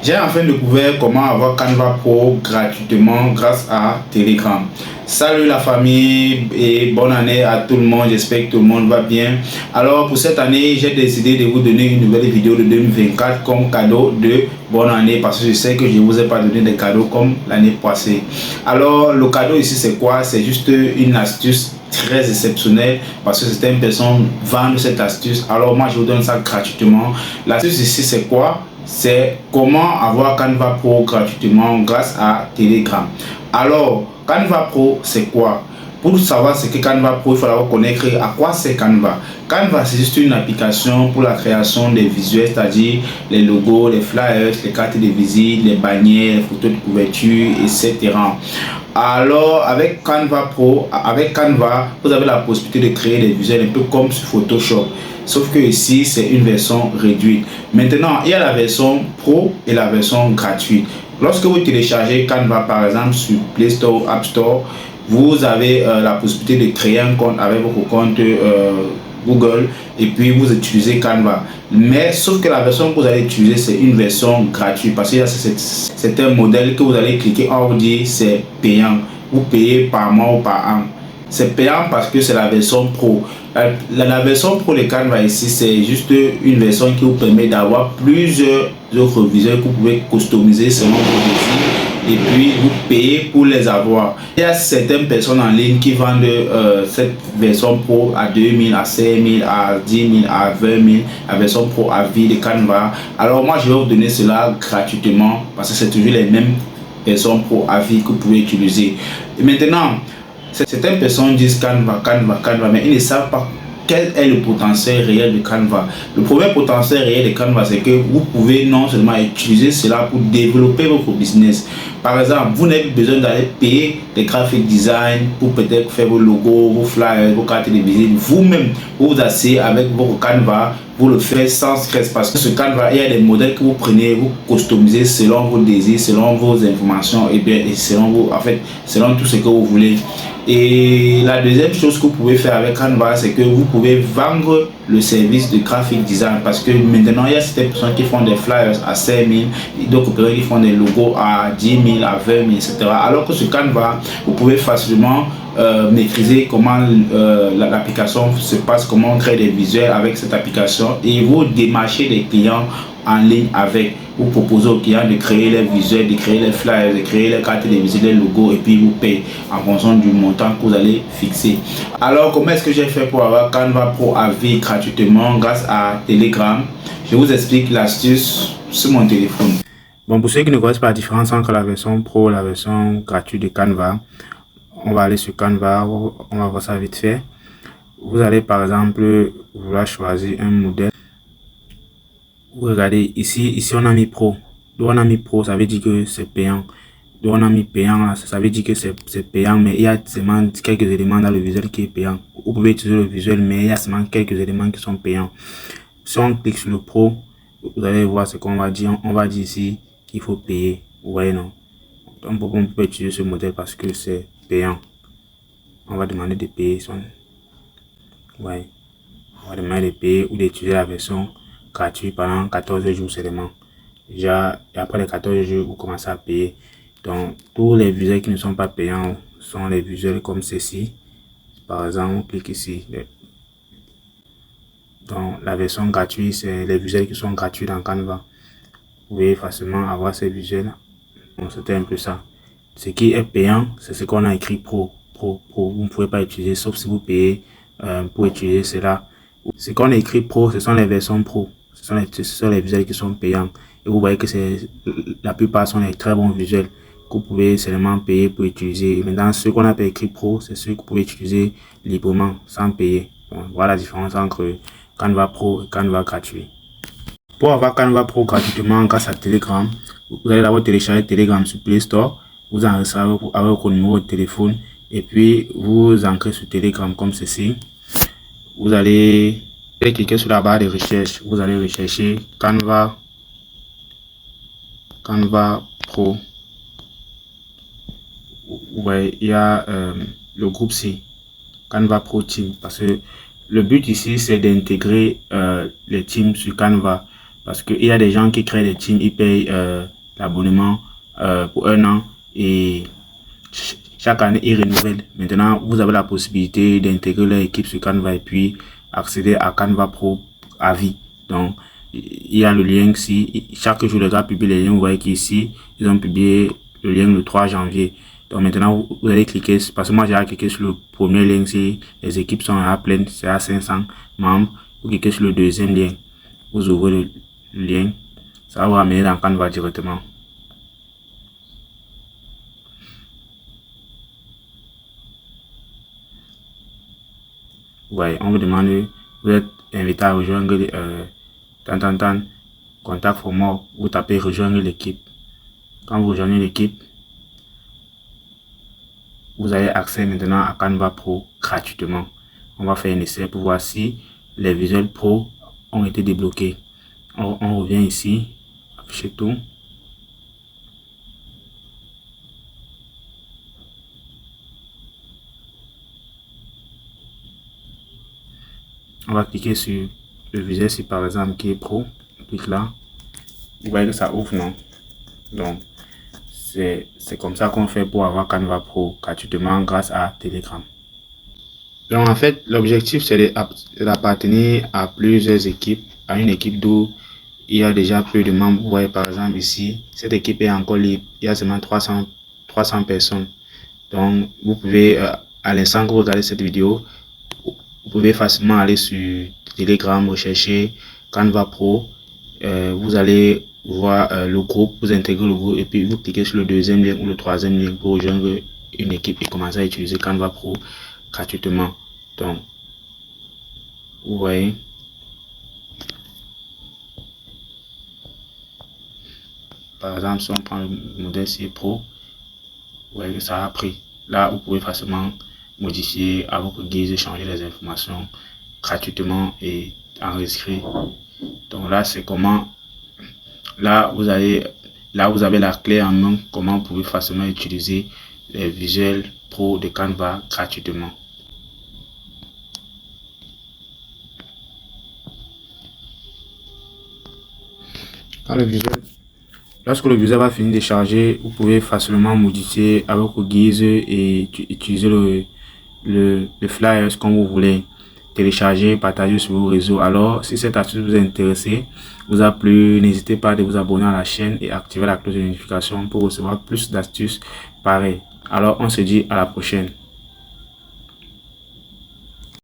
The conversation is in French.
J'ai enfin découvert comment avoir Canva Pro gratuitement grâce à Telegram. Salut la famille et bonne année à tout le monde, j'espère que tout le monde va bien. Alors pour cette année, j'ai décidé de vous donner une nouvelle vidéo de 2024 comme cadeau de bonne année parce que je sais que je ne vous ai pas donné de cadeaux comme l'année passée. Alors le cadeau ici c'est quoi? C'est juste une astuce très exceptionnelle parce que certaines personnes vendent cette astuce. Alors moi je vous donne ça gratuitement. L'astuce ici c'est quoi? C'est comment avoir Canva Pro gratuitement grâce à Telegram. Alors, Canva Pro, c'est quoi? Pour savoir ce que Canva Pro, il faut d'abord connaître à quoi c'est Canva. Canva, c'est juste une application pour la création des visuels, c'est-à-dire les logos, les flyers, les cartes de visite, les bannières, les photos de couverture, etc. Alors, avec Canva Pro, avec Canva, vous avez la possibilité de créer des visuels un peu comme sur Photoshop. Sauf que ici, c'est une version réduite. Maintenant, il y a la version Pro et la version gratuite. Lorsque vous téléchargez Canva, par exemple, sur Play Store ou App Store, vous avez la possibilité de créer un compte avec votre compte Google et puis vous utilisez Canva. Mais sauf que la version que vous allez utiliser, c'est une version gratuite parce que c'est un modèle que vous allez cliquer en haut, dire c'est payant. Vous payez par mois ou par an. C'est payant parce que c'est la version Pro. La version Pro de Canva ici, c'est juste une version qui vous permet d'avoir plusieurs autres visuels que vous pouvez customiser selon vos désirs et puis vous payez pour les avoir. Il y a certaines personnes en ligne qui vendent cette version Pro à 2000, à 5000, à 10 000, à 20 000, la version Pro à vie de Canva. Alors moi, je vais vous donner cela gratuitement parce que c'est toujours les mêmes versions Pro à vie que vous pouvez utiliser. Et maintenant, certaines personnes disent Canva, mais ils ne savent pas quel est le potentiel réel de Canva. Le premier potentiel réel de Canva, c'est que vous pouvez non seulement utiliser cela pour développer votre business. Par exemple, vous n'avez pas besoin d'aller payer des graphic design pour peut-être faire vos logos, vos flyers, vos cartes de visite. Vous-même, vous vous asseyez avec votre Canva, vous le faites sans stress parce que ce Canva, il y a des modèles que vous prenez, vous customisez selon vos désirs, selon vos informations et bien selon vous, en fait, selon tout ce que vous voulez. Et la deuxième chose que vous pouvez faire avec Canva, c'est que vous pouvez vendre le service de graphic design parce que maintenant il y a certaines personnes qui font des flyers à 5 000, d'autres personnes qui font des logos à 10 000, à 20 000, etc. Alors que sur Canva, vous pouvez facilement maîtriser comment l'application se passe, comment on crée des visuels avec cette application et vous démarchez des clients en ligne avec. Vous proposez aux clients de créer les visuels, de créer les flyers, de créer les cartes de visite, les logos et puis vous payez en fonction du montant que vous allez fixer. Alors comment est-ce que j'ai fait pour avoir Canva Pro à vie gratuitement grâce à Telegram? Je vous explique l'astuce sur mon téléphone. Bon, pour ceux qui ne connaissent pas la différence entre la version Pro et la version gratuite de Canva, on va aller sur Canva, on va voir ça vite fait. Vous allez par exemple vouloir choisir un modèle. Vous regardez ici on a mis Pro. Donc on a mis Pro, ça veut dire que c'est payant. Donc on a mis payant là, ça veut dire que c'est payant, mais il y a seulement quelques éléments dans le visuel qui est payant. Vous pouvez utiliser le visuel, mais il y a seulement quelques éléments qui sont payants. Si on clique sur le Pro, vous allez voir ce qu'on va dire. On va dire ici qu'il faut payer. Vous voyez non? Donc on peut utiliser ce modèle parce que c'est payant. On va demander de payer son. Ouais. On va demander de payer ou d'utiliser la version gratuite pendant 14 jours seulement. Déjà, et après les 14 jours, vous commencez à payer. Donc, tous les visuels qui ne sont pas payants sont les visuels comme ceci. Par exemple, on clique ici. Donc, la version gratuite, c'est les visuels qui sont gratuits dans Canva. Vous pouvez facilement avoir ces visuels. Donc, c'était un peu ça. Ce qui est payant, c'est ce qu'on a écrit Pro. Vous ne pouvez pas utiliser, sauf si vous payez pour utiliser cela. Ce qu'on a écrit Pro, ce sont les versions Pro. Ce sont les visuels qui sont payants. Et vous voyez que la plupart sont les très bons visuels que vous pouvez seulement payer pour utiliser. Et maintenant, ceux qu'on a pas écrit Pro, c'est ceux que vous pouvez utiliser librement, sans payer. Bon, voilà la différence entre Canva Pro et Canva gratuit. Pour avoir Canva Pro gratuitement grâce à Telegram, vous allez d'abord télécharger Telegram sur Play Store. Vous enregistrez avec votre numéro de téléphone et puis vous entrez sur Telegram comme ceci. Vous allez cliquer sur la barre de recherche. Vous allez rechercher Canva Pro. Vous voyez, il y a le groupe C, Canva Pro Team, parce que le but ici c'est d'intégrer les teams sur Canva, parce qu'il y a des gens qui créent des teams, ils payent l'abonnement pour 1 an et chaque année ils renouvellent. Maintenant, vous avez la possibilité d'intégrer leur équipe sur Canva et puis accéder à Canva Pro à vie. Donc, il y a le lien ici. Chaque jour, les gars publient les liens. Vous voyez qu'ici, ils ont publié le lien le 3 janvier. Donc maintenant, vous allez cliquer, parce que moi j'ai cliqué sur le premier lien ici. Les équipes sont à pleine, c'est à 500 membres. Vous cliquez sur le deuxième lien. Vous ouvrez le lien. Ça va vous ramener dans Canva directement. Ouais, on vous demande, vous êtes invité à rejoindre contact for more, vous tapez rejoindre l'équipe. Quand vous rejoignez l'équipe, vous avez accès maintenant à Canva Pro gratuitement. On va faire un essai pour voir si les visuels pro ont été débloqués. On revient ici, afficher tout. On va cliquer sur le visuel ici par exemple qui est pro. On clique là. Vous voyez que ça ouvre, non? Donc, c'est comme ça qu'on fait pour avoir Canva Pro gratuitement grâce à Telegram. Donc, en fait, l'objectif, c'est d'appartenir à plusieurs équipes, à une équipe d'où il y a déjà peu de membres. Vous voyez, par exemple, ici, cette équipe est encore libre. Il y a seulement 300 personnes. Donc, vous pouvez, à l'instant que vous regardez cette vidéo, vous pouvez facilement aller sur Telegram, rechercher Canva Pro. Vous allez voir le groupe, vous intégrez le groupe et puis vous cliquez sur le deuxième lien ou le troisième lien pour rejoindre une équipe et commencer à utiliser Canva Pro gratuitement. Donc, vous voyez. Par exemple, si on prend le modèle C Pro, vous voyez que ça a pris. Là, vous pouvez facilement modifier à votre guise, changer les informations gratuitement et enregistrer. Donc là, c'est comment. Là, vous avez la clé en main, comment vous pouvez facilement utiliser les visuels pro de Canva gratuitement. Lorsque le visuel va finir de charger, vous pouvez facilement modifier à votre guise et utiliser le flyer comme vous voulez. Télécharger, partager sur vos réseaux. Alors, si cette astuce vous a intéressé, vous a plu, n'hésitez pas à vous abonner à la chaîne et activer la cloche de notification pour recevoir plus d'astuces pareilles. Alors, on se dit à la prochaine.